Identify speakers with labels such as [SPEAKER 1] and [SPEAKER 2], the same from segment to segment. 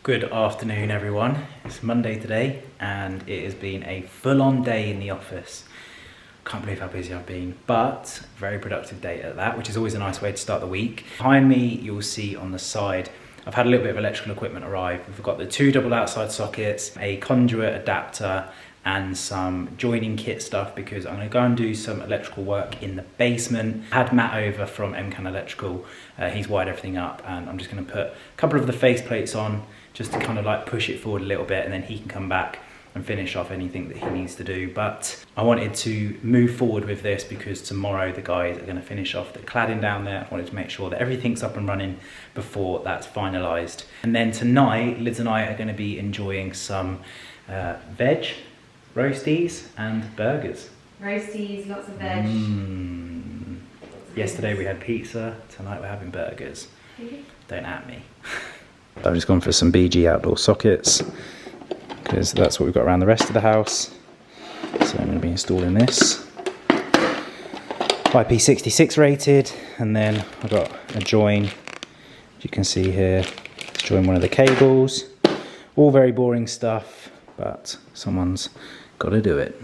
[SPEAKER 1] Good afternoon everyone. It's Monday today and it has been a full-on day in the office. Can't believe how busy I've been, but very productive day at that, which is always a nice way to start the week. Behind me you'll see on the side I've had a little bit of electrical equipment arrive. We've got the 2 double outside sockets, a conduit adapter and some joining kit stuff because I'm going to go and do some electrical work in the basement. I had Matt over from MCAN Electrical, he's wired everything up and I'm just going to put a couple of the face plates on just to kind of like push it forward a little bit and then he can come back and finish off anything that he needs to do. But I wanted to move forward with this because tomorrow the guys are going to finish off the cladding down there. I wanted to make sure that everything's up and running before that's finalised. And then tonight, Liz and I are going to be enjoying some veg, roasties and burgers.
[SPEAKER 2] Roasties, lots of veg.
[SPEAKER 1] Yesterday we had pizza, tonight we're having burgers. Don't at me. I've just gone for some BG outdoor sockets because that's what we've got around the rest of the house. So I'm going to be installing this. IP66 rated, and then I've got a join, as you can see here, to join one of the cables. All very boring stuff, but someone's got to do it.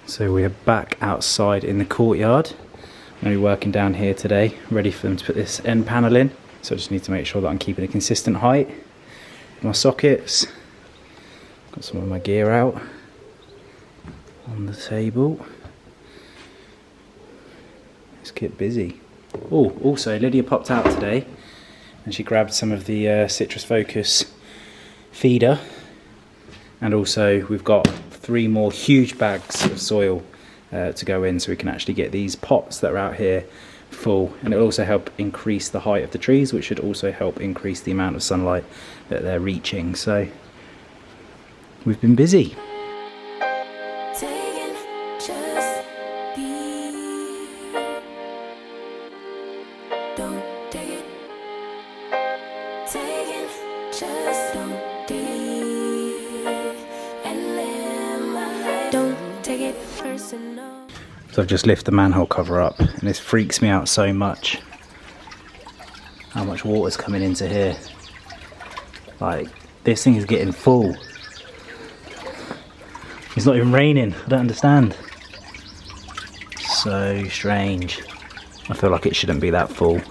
[SPEAKER 1] So we're back outside in the courtyard. I'm going to be working down here today, ready for them to put this end panel in. So I just need to make sure that I'm keeping a consistent height. My sockets, got some of my gear out on the table. Let's get busy. Oh, also Lydia popped out today and she grabbed some of the Citrus Focus feeder, and also we've got 3 more huge bags of soil to go in so we can actually get these pots that are out here full, and it will also help increase the height of the trees, which should also help increase the amount of sunlight that they're reaching. So we've been busy. So I've just lifted the manhole cover up and this freaks me out so much. How much water's coming into here. Like, this thing is getting full. It's not even raining, I don't understand. So strange. I feel like it shouldn't be that full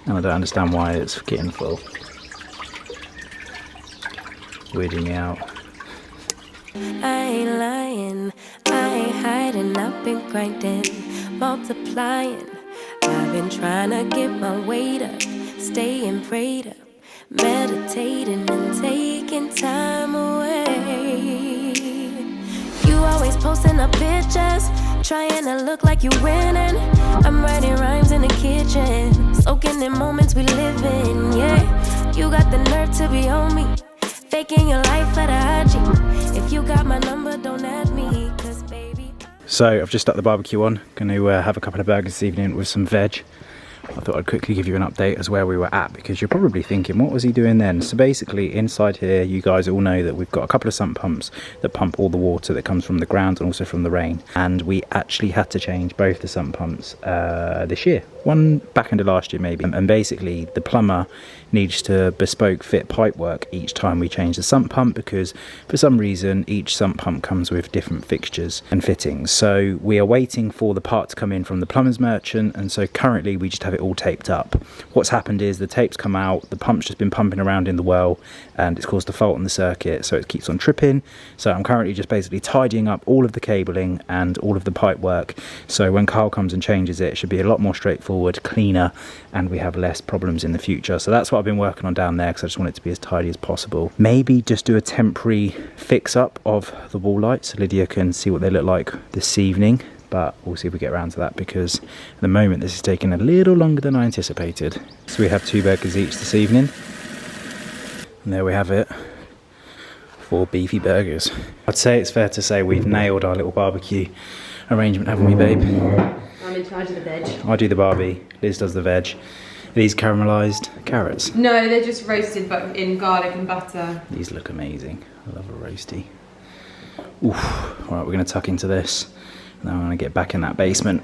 [SPEAKER 1] and I don't understand why it's getting full. Weirding me out.
[SPEAKER 3] I ain't lying, I ain't hiding, I've been grinding, multiplying. I've been trying to get my weight up, staying prayed up, meditating and taking time away. You always posting up pictures, trying to look like you winning. I'm writing rhymes in the kitchen, soaking in moments we live in, yeah. You got the nerve to be on me, faking your life for the IG. If you got my number, don't add me, 'cause baby.
[SPEAKER 1] So I've just stuck the barbecue on. Going to have a couple of burgers this evening with some veg. I thought I'd quickly give you an update as where we were at, because you're probably thinking, what was he doing then? So basically inside here, you guys all know that we've got a couple of sump pumps that pump all the water that comes from the ground and also from the rain. And we actually had to change both the sump pumps this year. One back into last year maybe. And basically the plumber needs to bespoke fit pipe work each time we change the sump pump, because for some reason each sump pump comes with different fixtures and fittings. So we are waiting for the part to come in from the plumber's merchant, and so currently we just have it all taped up. What's happened is the tape's come out, the pump's just been pumping around in the well and it's caused a fault in the circuit, so it keeps on tripping. So I'm currently just basically tidying up all of the cabling and all of the pipe work, so when Carl comes and changes it, it should be a lot more straightforward, cleaner, and we have less problems in the future. So that's what I've been working on down there, because I just want it to be as tidy as possible. Maybe just do a temporary fix up of the wall lights so Lydia can see what they look like this evening, but we'll see if we get around to that, because at the moment this is taking a little longer than I anticipated. So we have 2 burgers each this evening, and there we have it, 4 beefy burgers. I'd say it's fair to say we've nailed our little barbecue arrangement, haven't we, babe?
[SPEAKER 2] I'm in charge of the veg.
[SPEAKER 1] I do the barbie, Liz does the veg. Are these caramelised carrots?
[SPEAKER 2] No, they're just roasted but in garlic and butter.
[SPEAKER 1] These look amazing. I love a roasty. Oof. All right, we're going to tuck into this. Now I'm going to get back in that basement.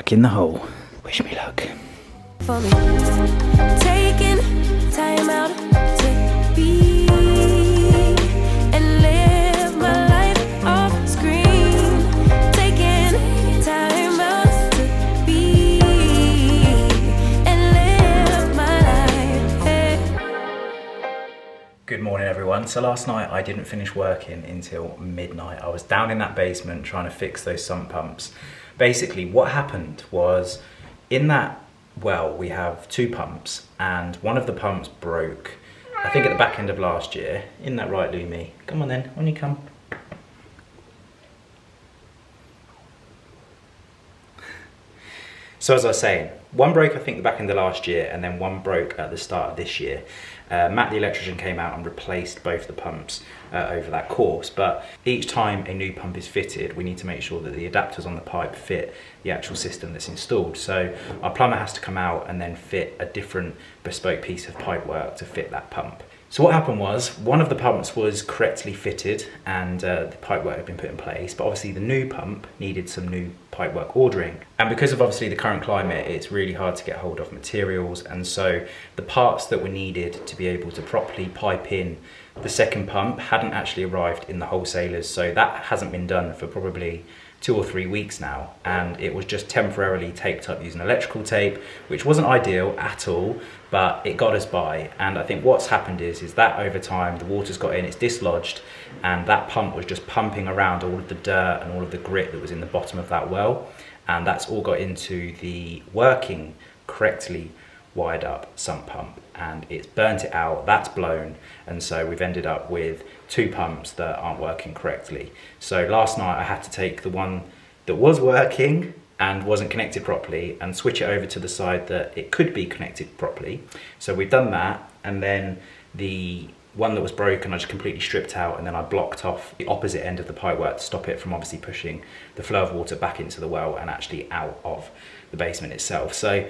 [SPEAKER 1] back in the hole. Wish me luck.
[SPEAKER 3] For me, taking time out to be and live my life off screen. Taking time out to be and live my life. Hey.
[SPEAKER 1] Good morning everyone. So last night I didn't finish working until midnight. I was down in that basement trying to fix those sump pumps. Basically what happened was, in that well, we have two pumps and one of the pumps broke, I think at the back end of last year. Isn't that right, Lumi? Come on then, on you come. So as I was saying, one broke I think the back end of last year and then one broke at the start of this year. Matt the electrician came out and replaced both the pumps over that course, but each time a new pump is fitted we need to make sure that the adapters on the pipe fit the actual system that's installed. So our plumber has to come out and then fit a different bespoke piece of pipe work to fit that pump. So what happened was, one of the pumps was correctly fitted and the pipework had been put in place, but obviously the new pump needed some new pipework ordering. And because of obviously the current climate, it's really hard to get hold of materials, and so the parts that were needed to be able to properly pipe in the second pump hadn't actually arrived in the wholesalers, so that hasn't been done for probably 2 or 3 weeks now, and it was just temporarily taped up using electrical tape, which wasn't ideal at all, but it got us by. And I think what's happened is that over time the water's got in, it's dislodged, and that pump was just pumping around all of the dirt and all of the grit that was in the bottom of that well, and that's all got into the working correctly wired up sump pump, and it's burnt it out, that's blown, and so we've ended up with two pumps that aren't working correctly. So last night I had to take the one that was working and wasn't connected properly and switch it over to the side that it could be connected properly. So we've done that, and then the one that was broken I just completely stripped out, and then I blocked off the opposite end of the pipework to stop it from obviously pushing the flow of water back into the well and actually out of the basement itself. So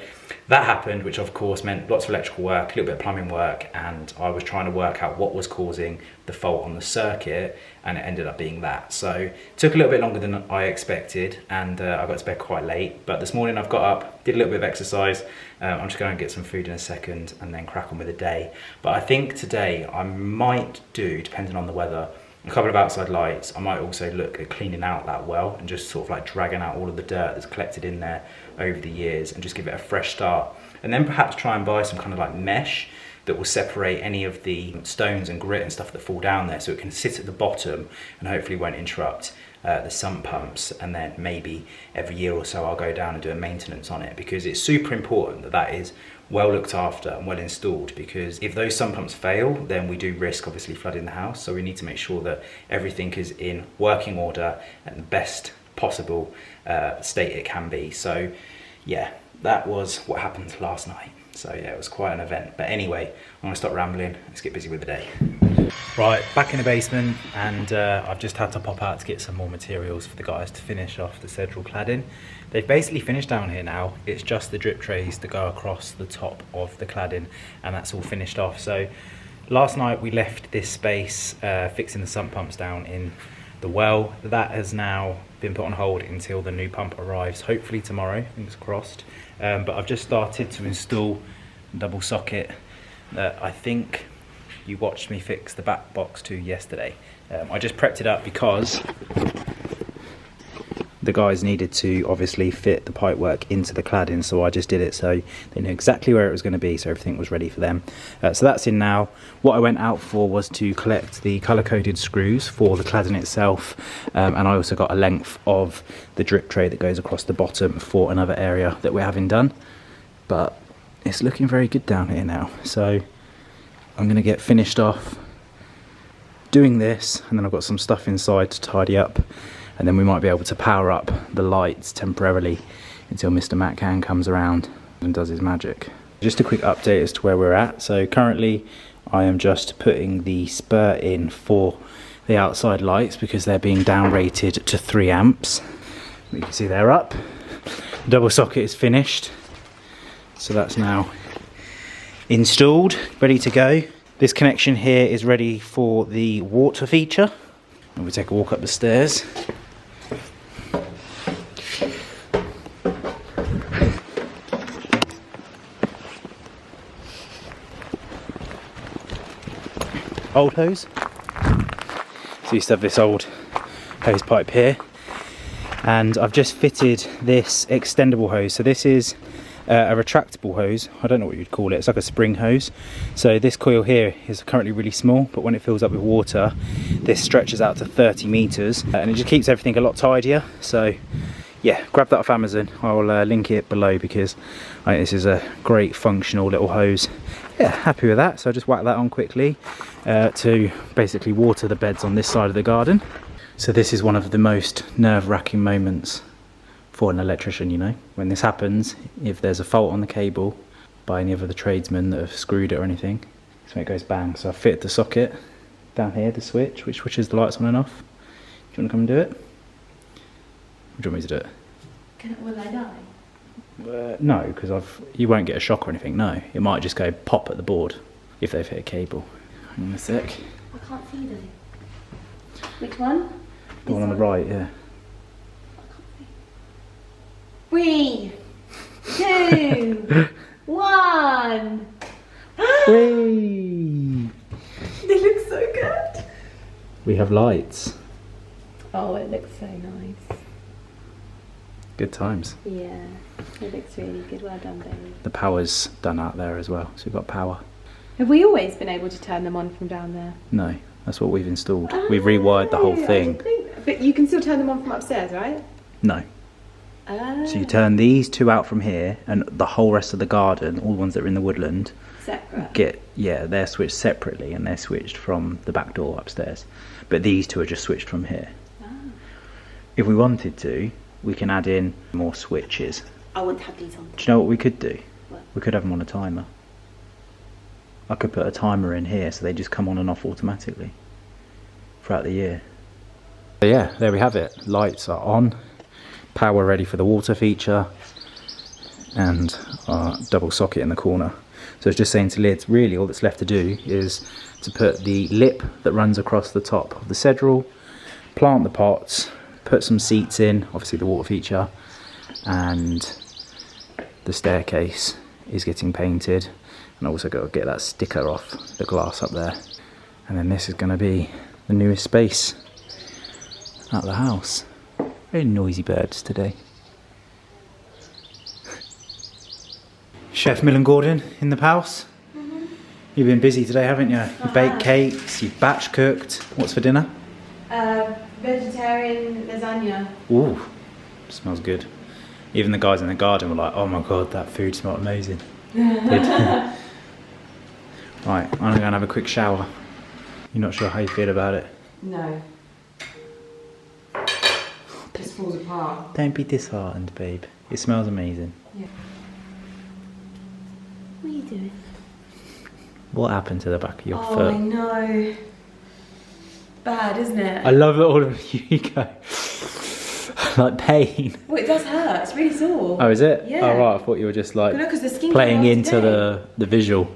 [SPEAKER 1] that happened, which of course meant lots of electrical work, a little bit of plumbing work, and I was trying to work out what was causing the fault on the circuit, and it ended up being that. So it took a little bit longer than I expected, and I got to bed quite late, but this morning I've got up, did a little bit of exercise. I'm just going to get some food in a second and then crack on with the day. But I think today I might do, depending on the weather, a couple of outside lights. I might also look at cleaning out that well and just sort of like dragging out all of the dirt that's collected in there over the years and just give it a fresh start. And then perhaps try and buy some kind of like mesh that will separate any of the stones and grit and stuff that fall down there, so it can sit at the bottom and hopefully won't interrupt the sump pumps. And then maybe every year or so I'll go down and do a maintenance on it, because it's super important that that is well looked after and well installed, because if those sump pumps fail then we do risk obviously flooding the house. So we need to make sure that everything is in working order and the best possible state it can be. So yeah, that was what happened last night. So yeah, it was quite an event. But anyway, I'm gonna stop rambling, let's get busy with the day. Right, back in the basement, and I've just had to pop out to get some more materials for the guys to finish off the cedral cladding. They've basically finished down here now. It's just the drip trays to go across the top of the cladding, and that's all finished off. So last night we left this space fixing the sump pumps down in the well. That has now been put on hold until the new pump arrives, hopefully tomorrow, fingers crossed. But I've just started to install a double socket that I think you watched me fix the back box to yesterday. I just prepped it up because the guys needed to obviously fit the pipework into the cladding, so I just did it so they knew exactly where it was going to be, so everything was ready for them. So that's in now. What I went out for was to collect the colour-coded screws for the cladding itself, and I also got a length of the drip tray that goes across the bottom for another area that we're having done. But it's looking very good down here now, so I'm going to get finished off doing this, and then I've got some stuff inside to tidy up, and then we might be able to power up the lights temporarily until Mr. Matcan comes around and does his magic. Just a quick update as to where we're at. So currently I am just putting the spur in for the outside lights because they're being down rated to 3 amps. You can see they're up. The double socket is finished, so that's now installed, ready to go. This connection here is ready for the water feature. And we take a walk up the stairs. old hose. So I used to have this old hose pipe here, and I've just fitted this extendable hose. So this is a retractable hose. I don't know what you'd call it. It's like a spring hose. So this coil here is currently really small, but when it fills up with water, this stretches out to 30 meters, and it just keeps everything a lot tidier. So yeah, grab that off Amazon. I'll link it below, because I think this is a great functional little hose. Yeah, happy with that. So I just whack that on quickly to basically water the beds on this side of the garden. So this is one of the most nerve-wracking moments for an electrician, you know, when this happens. If there's a fault on the cable by any of the tradesmen that have screwed it or anything, so it goes bang. So I've fitted the socket down here, the switch, which switches the lights on and off. Do you want to come and do it? Or do you want me to do it?
[SPEAKER 2] Will I die?
[SPEAKER 1] No, because you won't get a shock or anything. No, it might just go pop at the board if they've hit a cable. Hang on a sec.
[SPEAKER 2] I can't see them. Which one?
[SPEAKER 1] The one on the right, yeah.
[SPEAKER 2] 3, 2, 1.
[SPEAKER 1] Whee!
[SPEAKER 2] They look so good.
[SPEAKER 1] We have lights.
[SPEAKER 2] Oh, it looks so nice.
[SPEAKER 1] Good times.
[SPEAKER 2] Yeah, it looks really good. Well done, baby.
[SPEAKER 1] The power's done out there as well, so we've got power.
[SPEAKER 2] Have we always been able to turn them on from down there?
[SPEAKER 1] No, that's what we've installed. We've rewired the whole thing.
[SPEAKER 2] But you can still turn them on from upstairs, right?
[SPEAKER 1] No. So you turn these two out from here, and the whole rest of the garden, all the ones that are in the woodland,
[SPEAKER 2] separate.
[SPEAKER 1] They're switched separately, and they're switched from the back door upstairs. But these two are just switched from here. If we wanted to, we can add in more switches.
[SPEAKER 2] I want to have these on.
[SPEAKER 1] Do you know what we could do?
[SPEAKER 2] What?
[SPEAKER 1] We could have them on a timer. I could put a timer in here so they just come on and off automatically throughout the year. So yeah, there we have it. Lights are on, power ready for the water feature, and our double socket in the corner. So it's just saying to Lids, really all that's left to do is to put the lip that runs across the top of the sedral, plant the pots, put some seats in, obviously the water feature, and the staircase is getting painted. And also got to get that sticker off the glass up there. And then this is going to be the newest space at the house. Very noisy birds today. Chef Millen Gordon in the house. You've been busy today, haven't you? You baked cakes, you've batch cooked. What's for dinner?
[SPEAKER 2] Vegetarian lasagna.
[SPEAKER 1] Ooh, smells good. Even the guys in the garden were like, oh my god, that food smelled amazing. Good. Right, I'm going to have a quick shower. You're not sure how you feel about it?
[SPEAKER 2] No. Just falls apart.
[SPEAKER 1] Don't be disheartened, babe. It smells amazing.
[SPEAKER 2] Yeah. What are you doing?
[SPEAKER 1] What happened to the back of your
[SPEAKER 2] Oh,
[SPEAKER 1] foot?
[SPEAKER 2] I know. Bad, isn't it?
[SPEAKER 1] I love that all of you go like pain.
[SPEAKER 2] Well, it does hurt. It's really sore.
[SPEAKER 1] Oh, is it?
[SPEAKER 2] Yeah.
[SPEAKER 1] Oh, right. I thought you were just like
[SPEAKER 2] No, 'cause the skin
[SPEAKER 1] playing
[SPEAKER 2] came off
[SPEAKER 1] into the visual.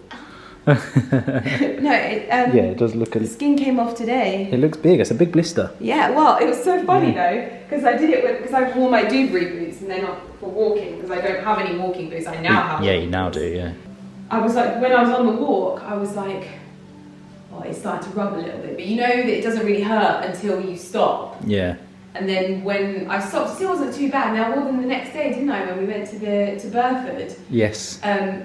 [SPEAKER 2] No, it,
[SPEAKER 1] Yeah, it does look.
[SPEAKER 2] the skin came off today.
[SPEAKER 1] It looks big. It's a big blister.
[SPEAKER 2] Yeah, well, it was so funny though, because I did it because I wore my Dewberry boots and they're not for walking, because I don't have any walking boots. I now have.
[SPEAKER 1] Yeah, you now do. Yeah.
[SPEAKER 2] I was like, when I was on the walk, I was like, oh, it started to rub a little bit, but you know that it doesn't really hurt until you stop.
[SPEAKER 1] Yeah.
[SPEAKER 2] And then when I stopped, it still wasn't too bad. Now I wore them the next day, didn't I? When we went to Burford.
[SPEAKER 1] Yes.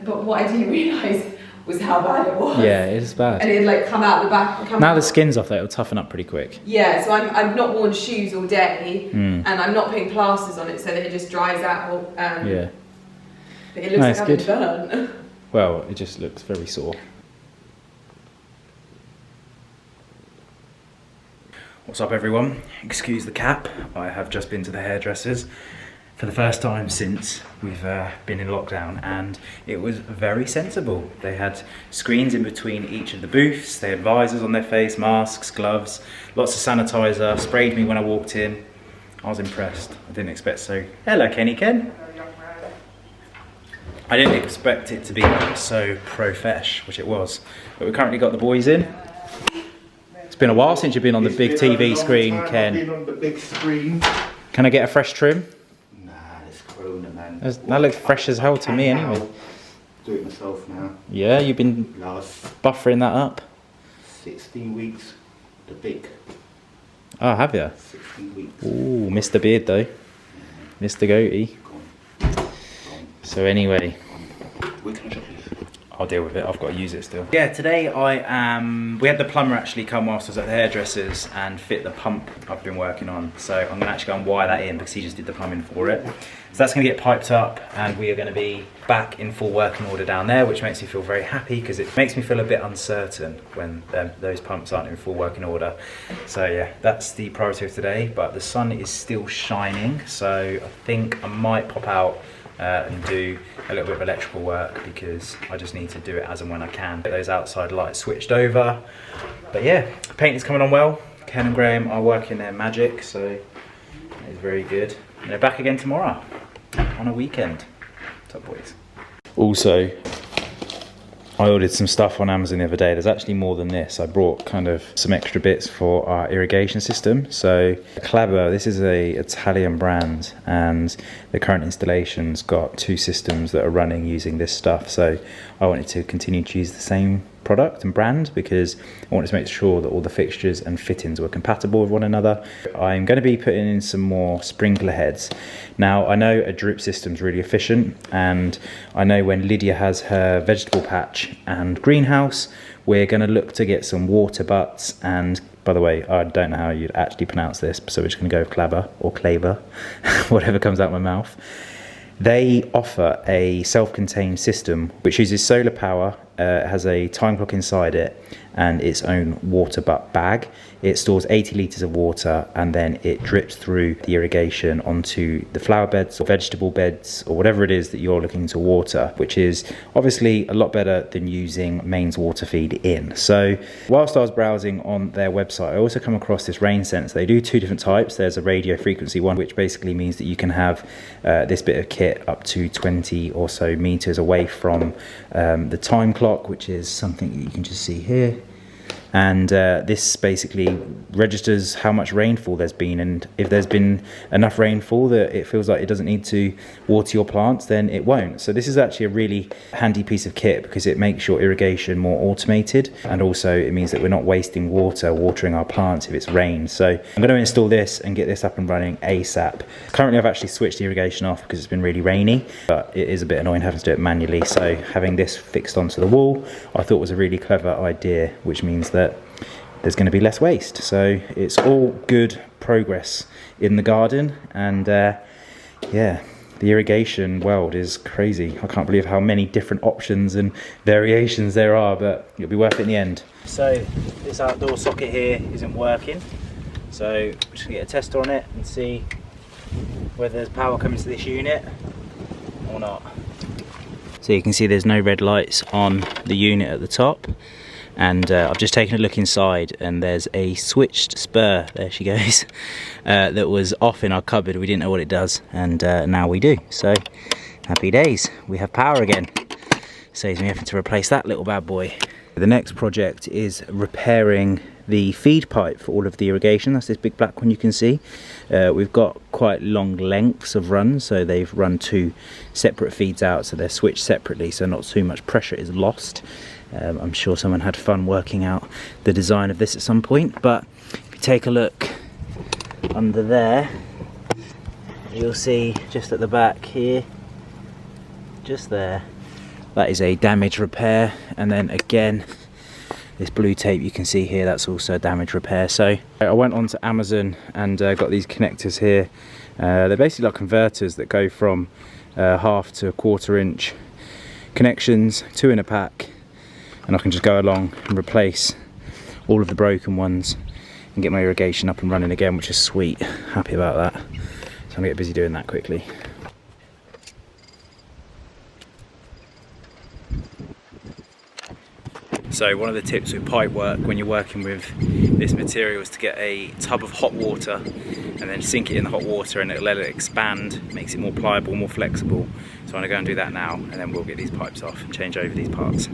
[SPEAKER 2] But what I didn't realise was how bad it was.
[SPEAKER 1] Yeah, it is bad.
[SPEAKER 2] And it had like come out the back.
[SPEAKER 1] Now the skin's off, though, it'll toughen up pretty quick.
[SPEAKER 2] Yeah, so I've not worn shoes all day, and I'm not putting plasters on it so that it just dries out.
[SPEAKER 1] Yeah.
[SPEAKER 2] But it looks like I've been burnt.
[SPEAKER 1] Well, it just looks very sore. What's up, everyone? Excuse the cap. I have just been to the hairdressers for the first time since we've been in lockdown, and it was very sensible. They had screens in between each of the booths. They had visors on their face, masks, gloves, lots of sanitizer, sprayed me when I walked in. I was impressed. I didn't expect so. Hello, Kenny Ken. I didn't expect it to be so profesh, which it was. But we've currently got the boys in. It's been a while since you've been on the big TV screen, Ken.
[SPEAKER 4] I've been on the big screen.
[SPEAKER 1] Can I get a fresh trim?
[SPEAKER 4] Nah, it's Corona, man.
[SPEAKER 1] That looks fresh as hell to me anyway.
[SPEAKER 4] Do it myself now.
[SPEAKER 1] Yeah, you've been
[SPEAKER 4] Last
[SPEAKER 1] buffering that up.
[SPEAKER 4] 16 weeks, the big.
[SPEAKER 1] Oh, have you?
[SPEAKER 4] 16 weeks.
[SPEAKER 1] Ooh, Mr. Beard though. Mr. Goatee. So anyway,
[SPEAKER 4] Where can I shop this?
[SPEAKER 1] I'll deal with it. I've got to use it still. Yeah, today we had the plumber actually come whilst I was at the hairdressers and fit the pump I've been working on. So I'm gonna actually go and wire that in because he just did the plumbing for it. So that's gonna get piped up and we are gonna be back in full working order down there, which makes me feel very happy because it makes me feel a bit uncertain when those pumps aren't in full working order. So yeah, that's the priority of today, but the sun is still shining. So I think I might pop out and do a little bit of electrical work because I just need to do it as and when I can. Get those outside lights switched over. But yeah, paint is coming on well. Ken and Graham are working their magic, so that is very good. And they're back again tomorrow on a weekend. What's up, boys? Also, I ordered some stuff on Amazon the other day. There's actually more than this. I brought kind of some extra bits for our irrigation system. So Clever, this is a Italian brand, and the current installation's got 2 systems that are running using this stuff. So I wanted to continue to use the same product and brand because I wanted to make sure that all the fixtures and fittings were compatible with one another. I'm going to be putting in some more sprinkler heads. Now I know a drip system's really efficient, and I know when Lydia has her vegetable patch and greenhouse, we're going to look to get some water butts. And by the way, I don't know how you'd actually pronounce this, so we're just going to go with Claver or Claver, whatever comes out my mouth. They offer a self-contained system which uses solar power, has a time clock inside it and its own water butt bag. It stores 80 litres of water and then it drips through the irrigation onto the flower beds or vegetable beds or whatever it is that you're looking to water, which is obviously a lot better than using mains water feed in. So whilst I was browsing on their website, I also come across this rain sensor. They do 2 different types. There's a radio frequency one, which basically means that you can have this bit of kit up to 20 or so meters away from the time clock, which is something that you can just see here. And this basically registers how much rainfall there's been, and if there's been enough rainfall that it feels like it doesn't need to water your plants, then it won't. So this is actually a really handy piece of kit because it makes your irrigation more automated, and also it means that we're not wasting water watering our plants if it's rained. So I'm going to install this and get this up and running ASAP. Currently I've actually switched the irrigation off because it's been really rainy, but it is a bit annoying having to do it manually. So having this fixed onto the wall I thought was a really clever idea, which means that there's going to be less waste. So it's all good progress in the garden, and yeah, the irrigation world is crazy. I can't believe how many different options and variations there are, but it'll be worth it in the end. So this outdoor socket here isn't working, so I'm just going to get a tester on it and see whether there's power coming to this unit or not. So you can see there's no red lights on the unit at the top. And I've just taken a look inside and there's a switched spur, there she goes, that was off in our cupboard. We didn't know what it does, and now we do. So happy days, we have power again. Saves me having to replace that little bad boy. The next project is repairing the feed pipe for all of the irrigation. That's this big black one you can see. We've got quite long lengths of runs, so they've run 2 separate feeds out, so they're switched separately, so not too much pressure is lost. I'm sure someone had fun working out the design of this at some point, but if you take a look under there, you'll see just at the back here, just there, that is a damage repair. And then again, this blue tape you can see here, that's also a damage repair. So I went onto Amazon and got these connectors here. They're basically like converters that go from 1/2 to 1/4 inch connections, 2 in a pack, and I can just go along and replace all of the broken ones and get my irrigation up and running again, which is sweet. Happy about that. So I'm gonna get busy doing that quickly. So one of the tips with pipe work when you're working with this material is to get a tub of hot water and then sink it in the hot water, and it'll let it expand, makes it more pliable, more flexible. So I'm gonna go and do that now, and then we'll get these pipes off and change over these parts.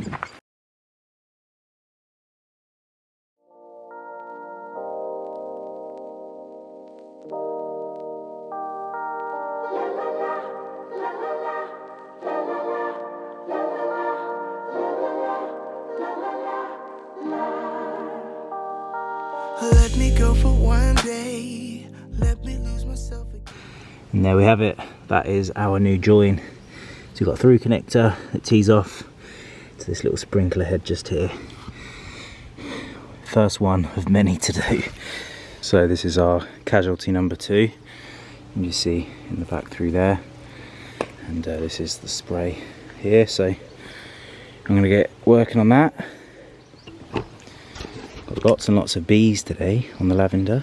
[SPEAKER 5] Let me go for one day. Let me lose myself again.
[SPEAKER 1] And there we have it. That is our new join. So we've got a through connector that tees off to this little sprinkler head just here. First one of many to do. So this is our casualty number 2. You see in the back through there. And this is the spray here. So I'm going to get working on that. Got lots and lots of bees today on the lavender.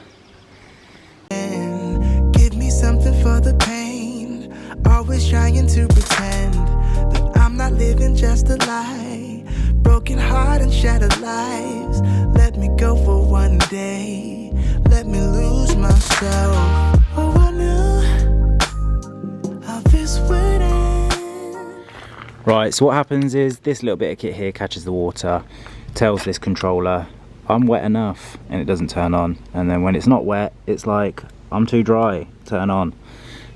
[SPEAKER 5] Give me something for the pain. Always trying to pretend that I'm not living just a lie. Broken heart and shattered lives. Let me go for one day. Let me lose myself. Oh, I knew how this would end.
[SPEAKER 1] Right, so what happens is this little bit of kit here catches the water, tells this controller I'm wet enough, and it doesn't turn on. And then when it's not wet, it's like I'm too dry, turn on.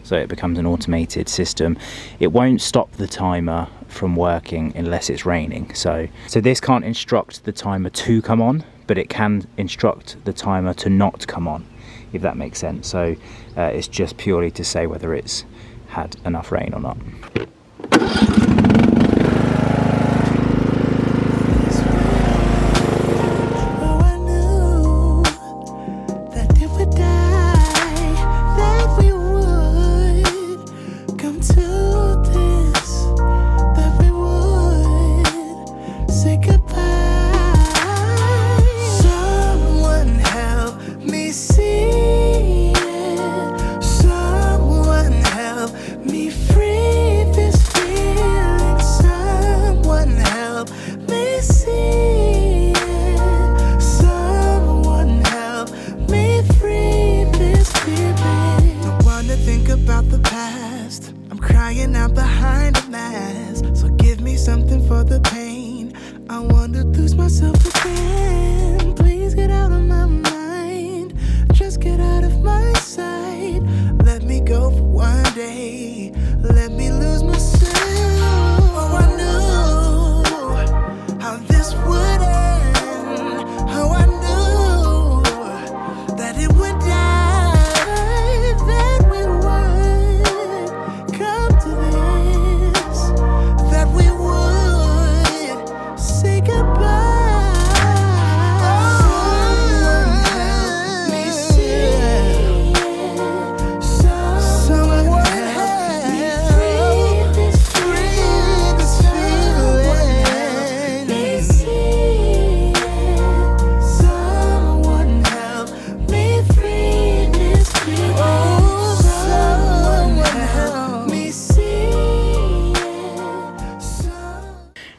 [SPEAKER 1] So it becomes an automated system. It won't stop the timer from working unless it's raining. So this can't instruct the timer to come on, but it can instruct the timer to not come on, if that makes sense. So it's just purely to say whether it's had enough rain or not.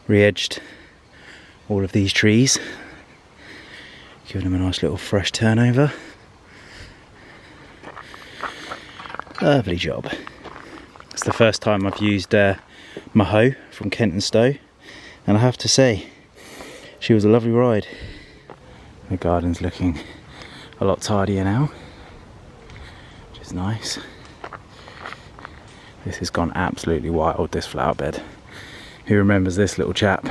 [SPEAKER 1] Re-edged all of these trees, giving them a nice little fresh turnover. Lovely job. It's the first time I've used my hoe from Kent and Stowe, and I have to say she was a lovely ride. The garden's looking a lot tidier now, which is nice. This has gone absolutely wild, this flower bed. Who remembers this little chap?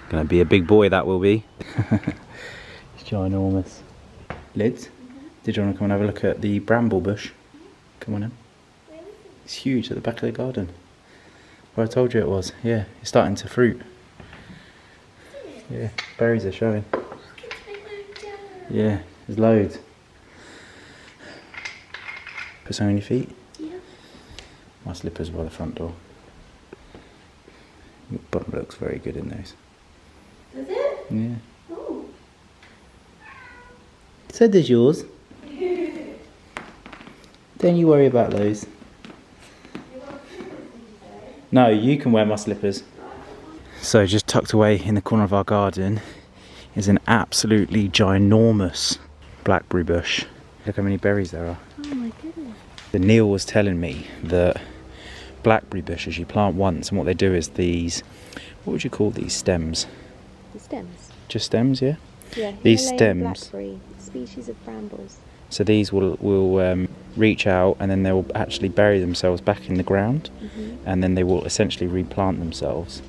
[SPEAKER 1] Gonna be a big boy, that will be. It's ginormous. Lids, did you want to come and have a look at the Bramble Bush? Come on in. It's huge at the back of the garden. Well, I told you it was. Yeah, it's starting to fruit. Yeah, berries are showing. Yeah, there's loads. Put some on your feet? Yeah. My slippers by the front door. Your bum looks very good in those.
[SPEAKER 2] Does it?
[SPEAKER 1] Yeah.
[SPEAKER 2] Oh.
[SPEAKER 1] So does yours. Don't you worry about those. No, you can wear my slippers. So just tucked away in the corner of our garden is an absolutely ginormous blackberry bush. Look how many berries there are.
[SPEAKER 3] Oh my goodness.
[SPEAKER 1] Neil was telling me that blackberry bushes you plant once, and what they do is these, what would you call these, stems?
[SPEAKER 3] The stems?
[SPEAKER 1] Just stems, yeah?
[SPEAKER 3] Yeah,
[SPEAKER 1] these
[SPEAKER 3] Himalayan
[SPEAKER 1] stems,
[SPEAKER 3] blackberry, species of brambles.
[SPEAKER 1] so these will reach out and then they'll actually bury themselves back in the ground, and then they will essentially replant themselves.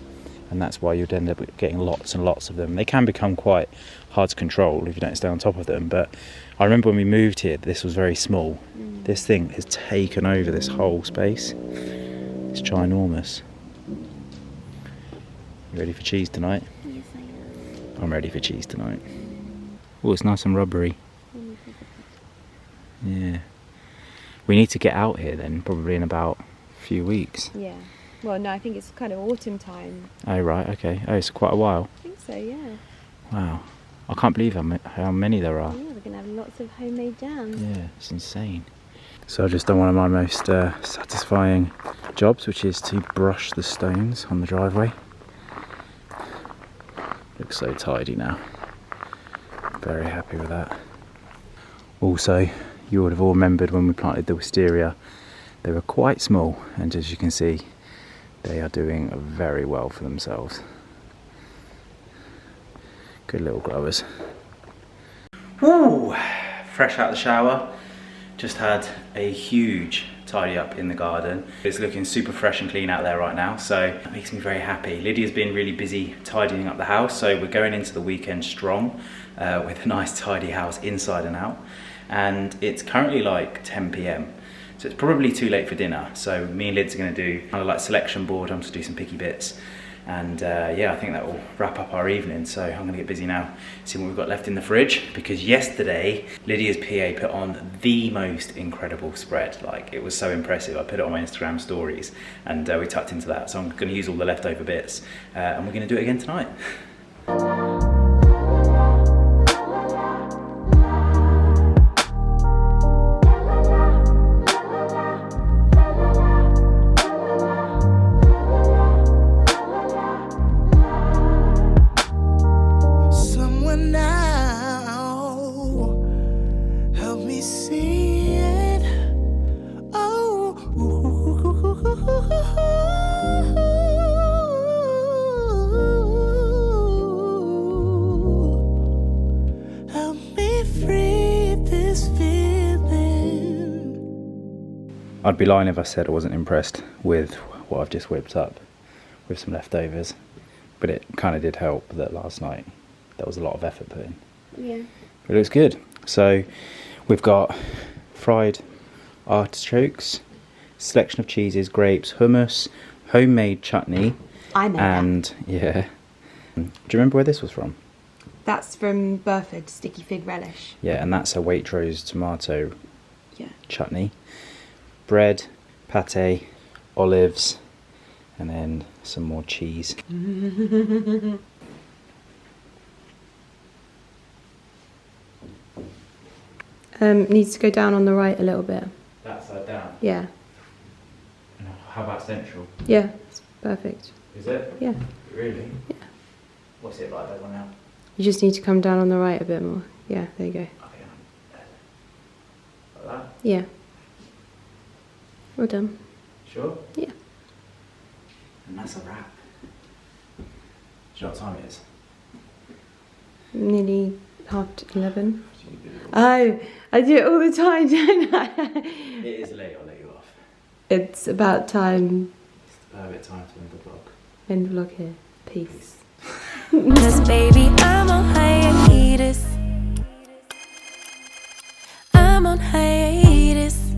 [SPEAKER 1] and that's why you'd end up getting lots and lots of them. They can become quite hard to control if you don't stay on top of them, but I remember when we moved here, this was very small. This thing has taken over this whole space. It's ginormous. You ready for cheese tonight?
[SPEAKER 3] Yes, I am.
[SPEAKER 1] I'm ready for cheese tonight. Oh, it's nice and rubbery. Yeah. We need to get out here then, probably in about a few weeks.
[SPEAKER 3] Yeah. Well, no, I think it's kind of autumn time.
[SPEAKER 1] Oh, right, okay. Oh, it's quite a while.
[SPEAKER 3] I think so, yeah.
[SPEAKER 1] Wow. I can't believe how many there are.
[SPEAKER 3] Yeah, we're going to have lots of homemade jam.
[SPEAKER 1] Yeah, it's insane. So I've just done one of my most satisfying jobs, which is to brush the stones on the driveway. Looks so tidy now. Very happy with that. Also, you would have all remembered when we planted the wisteria, they were quite small, and as you can see, they are doing very well for themselves. Good little growers. Woo! Fresh out the shower. Just had a huge tidy up in the garden. It's looking super fresh and clean out there right now, so it makes me very happy. Lydia's been really busy tidying up the house, so we're going into the weekend strong with a nice tidy house inside and out. And it's currently like 10 PM. So it's probably too late for dinner. So me and Lids are gonna do kind of like selection board. I'm just do some picky bits. And yeah, I think that will wrap up our evening. So I'm gonna get busy now, see what we've got left in the fridge. Because yesterday, Lydia's PA put on the most incredible spread. Like, it was so impressive. I put it on my Instagram stories and we tucked into that. So I'm gonna use all the leftover bits and we're gonna do it again tonight. I'd be lying if I said I wasn't impressed with what I've just whipped up with some leftovers, but it kind of did help that last night there was a lot of effort put in.
[SPEAKER 3] Yeah.
[SPEAKER 1] But it looks good. So we've got fried artichokes, selection of cheeses, grapes, hummus, homemade chutney.
[SPEAKER 3] I know
[SPEAKER 1] and yeah. Do you remember where this was from?
[SPEAKER 3] That's from Burford, sticky fig relish.
[SPEAKER 1] Yeah, and that's a Waitrose tomato chutney. Bread, pate, olives, and then some more cheese.
[SPEAKER 2] Needs to go down on the right a little bit.
[SPEAKER 1] That side down?
[SPEAKER 2] Yeah.
[SPEAKER 1] And how about central?
[SPEAKER 2] Yeah, it's perfect.
[SPEAKER 1] Is it?
[SPEAKER 2] Yeah.
[SPEAKER 1] Really?
[SPEAKER 2] Yeah.
[SPEAKER 1] What's it like that one now?
[SPEAKER 2] You just need to come down on the right a bit more. Yeah, there you go.
[SPEAKER 1] Okay, like that?
[SPEAKER 2] Yeah. Well done.
[SPEAKER 1] Sure?
[SPEAKER 2] Yeah.
[SPEAKER 1] And that's a wrap. Do you know what time it is?
[SPEAKER 2] Nearly 11:30. Oh, I do it all the time, don't I?
[SPEAKER 1] It is late, I'll let you off.
[SPEAKER 2] It's about time.
[SPEAKER 1] It's the perfect time to end the vlog.
[SPEAKER 2] End vlog here. Peace.
[SPEAKER 3] 'Cause baby, I'm